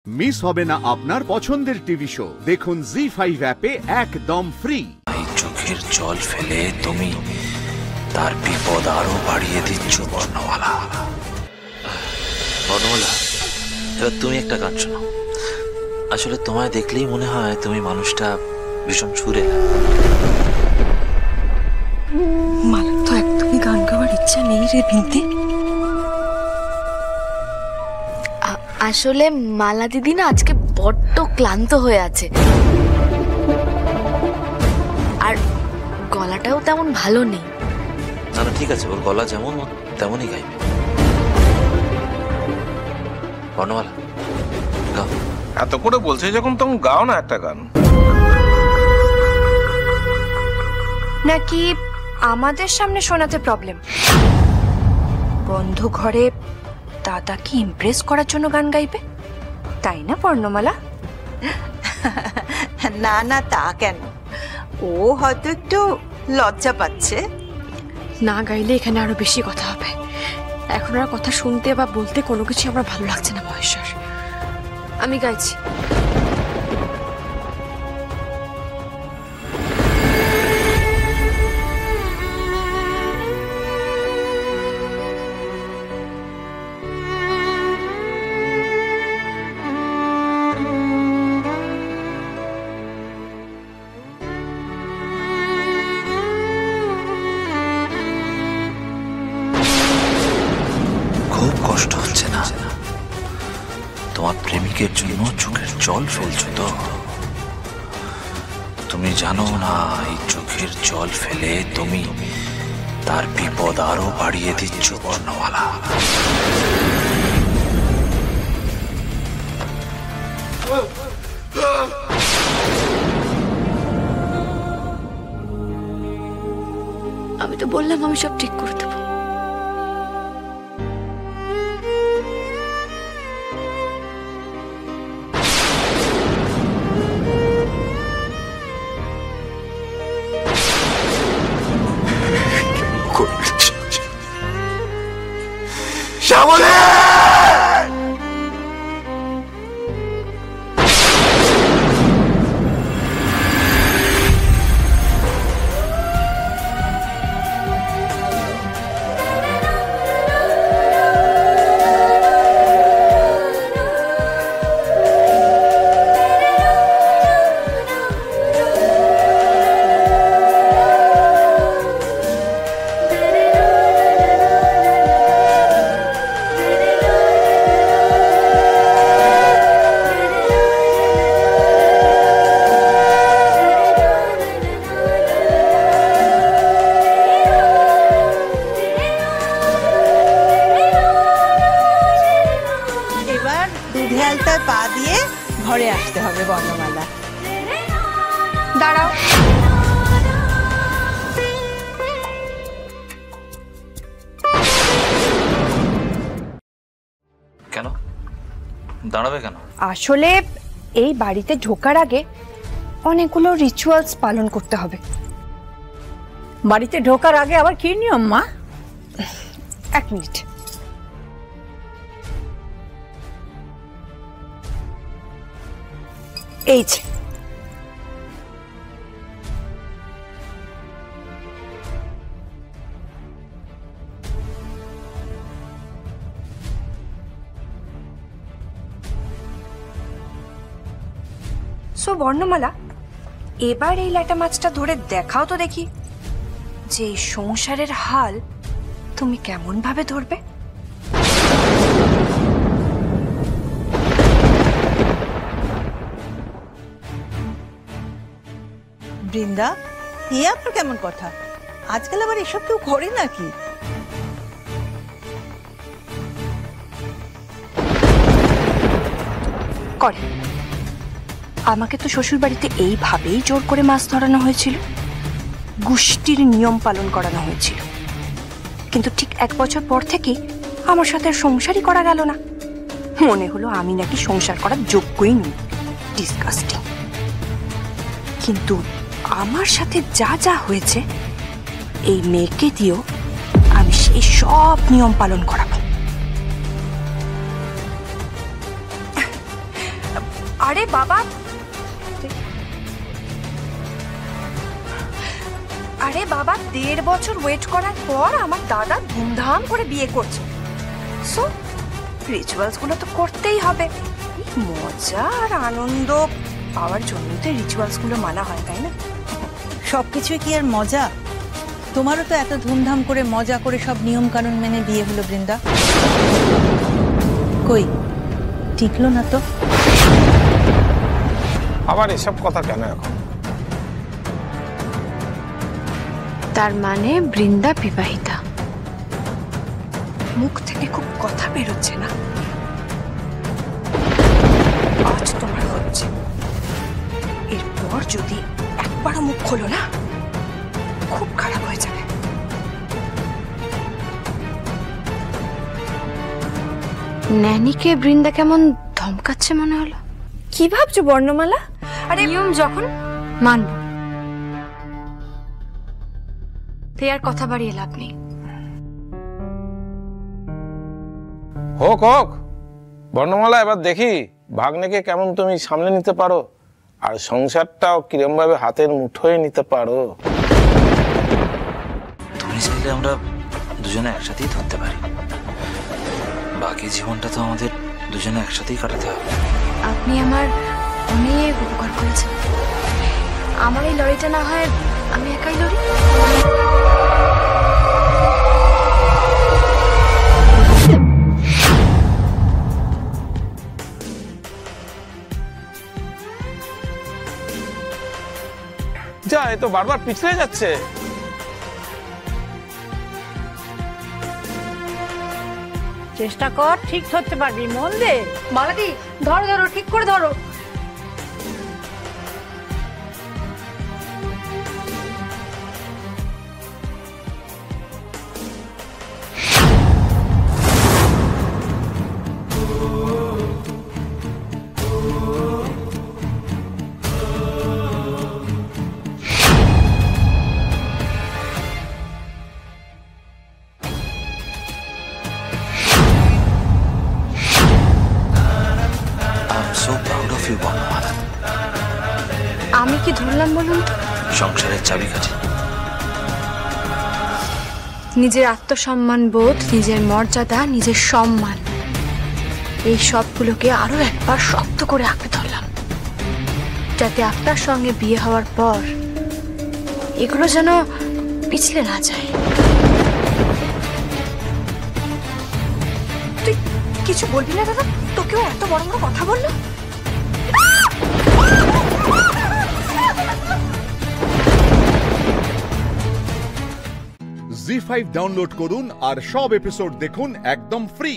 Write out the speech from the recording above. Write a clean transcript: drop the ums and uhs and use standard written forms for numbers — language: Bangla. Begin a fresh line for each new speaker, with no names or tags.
মিস হবে না আপনার পছন্দের টিভি শো। দেখুন জি5 অ্যাপে একদম ফ্রি।
এই চোখের জল ফেলে তুমি তার বিপদ আরো বাড়িয়ে দিচ্ছ বর্ণমালা। বর্ণমালা, এবার তুমি একটা গান শোনো। আসলে তোমায় দেখলেই মনে হয় তুমি মানুষটা ভীষণ সুরে।
মালার তো একদমই গান গাওয়ার ইচ্ছা নেই রে বিনতে।
আসলে মালা দিদি না আজকে বড্ড ক্লান্ত হয়ে আছে, আর গলাটাও তেমন ভালো নেই।
না না, ঠিক আছে, ওর গলা যেমন তেমনই গাইবে। বর্ণমালা, গাও।
এত করে বলছে যখন তুমি গাও না একটা গান।
নাকি আমাদের সামনে শোনাতে প্রবলেম? বন্ধ ঘরে দাদাকে ইমপ্রেস করার জন্য গান গাইবে, তাই না বর্ণমালা?
না না, তা কেন? ও হয়তো একটু লজ্জা পাচ্ছে।
না গাইলে এখানে আরো বেশি কথা হবে। এখন আর কথা শুনতে বা বলতে কোনো কিছু আমার ভালো লাগছে না মহেশ্বর। আমি গাইছি।
খুব কষ্ট হচ্ছে না? তোমার প্রেমিকের জন্য চোখের জল ফেলছো তো? তুমি জানো না এই চোখের জল ফেলে তুমি তার বিপদ আরো বাড়িয়ে দিচ্ছ বর্ণমালা।
আমি তো বললাম আমি সব ঠিক করে দেবো।
পা দিয়ে ঘরে আসতে হবে বর্ণমালা।
দাঁড়াও।
কেন দাঁড়াবে কেন?
আসলে এই বাড়িতে ঢোকার আগে অনেকগুলো রিচুয়ালস পালন করতে হবে।
বাড়িতে ঢোকার আগে আবার কি নিয়ম মা?
এক মিনিট। এই যে সো বর্ণমালা, এবার এই ল্যাটা মাছটা ধরে দেখাও তো দেখি যে এই সংসারের হাল তুমি কেমন ভাবে ধরবে।
বৃন্দা, এ আপনার কেমন কথা? আজকাল আবার এসব কেউ করে নাকি?
করে। আমাকে তো শ্বশুর বাড়িতে এইভাবেই জোর করে মাছ ধরানো হয়েছিল, গোষ্ঠীর নিয়ম পালন করানো হয়েছিল। কিন্তু ঠিক 1 বছর পর থেকে আমার সাথে সংসারই করা গেল না। মনে হলো আমি নাকি সংসার করার যোগ্যই নই। ডিসকাস্টিং। কিন্তু আমার সাথে যা যা হয়েছে, এই মেয়েকে দিয়েও আমি সেই সব নিয়ম পালন করাবো। আরে বাবা, আরে বাবা, 1.5 বছর ওয়েট করার পর আমার দাদা ধুমধাম করে বিয়ে করছে, সো রিচুয়ালস গুলো তো করতেই হবে। মজা আর আনন্দ পাওয়ার জন্যই তো রিচুয়ালস গুলো মানা হয়, তাই না?
সবকিছুই কি আর মজা? তোমারও তো এত ধুমধাম করে মজা করে সব নিয়ম কানুন মেনে বিয়ে হলো বৃন্দা, কই টিকলো না তো?
আবার এসব কথা কেন এখন?
তার মানে বৃন্দা বিবাহিতা। মুখ থেকে খুব কথা বেরোচ্ছে না, আজ তোমার হচ্ছে। এরপর যদি একবারও মুখ খোলো না, খুব খারাপ হয়ে যাবে। ন্যানিকে বৃন্দা কেমন ধমকাচ্ছে মনে হলো। কি ভাবছো বর্ণমালা? আরে নিয়ম যখন মানব, আর কথা বাড়িয়ে লাভ নেই।
হোক হোক বর্ণমালা, এবার দেখি ভাগ্নেকে কেমন তুমি সামলে নিতে পারো, আর সংসারটাও কিরম ভাবে হাতের মুঠোয় নিতে পারো।
তুমি চাইলে আমরা দুজনে একসাথেই ধরতে পারি, বাকি জীবনটা তো আমাদের দুজনে একসাথেই কাটাতে হবে।
আপনি আমার অনেক উপকার করেছেন। আমার এই লড়াইটা না হয় আমি একাই লড়ি।
যা, এ তো বারবার পিছলে যাচ্ছে।
চেষ্টা কর, ঠিক ধরতে পারবি, মন দে।
মালাদি, ধরো ধরো, ঠিক করে ধরো। আমি কি ধরলাম বলুন তো?
সংসারের চাবিকাঠি।
নিজের আত্মসম্মান বোধ, নিজের মর্যাদা, নিজের সম্মান, এই সবগুলোকে আরো একবার শক্ত করে আঁকড়ে ধরলাম, যাতে আপনার সঙ্গে বিয়ে হওয়ার পর এগুলো যেন পিছলে না যায়। তুই কিছু বলবি না দাদা? তোকেও এত বড় বড় কথা বললো?
জি5 ডাউনলোড করুন আর সব এপিসোড দেখুন একদম ফ্রি।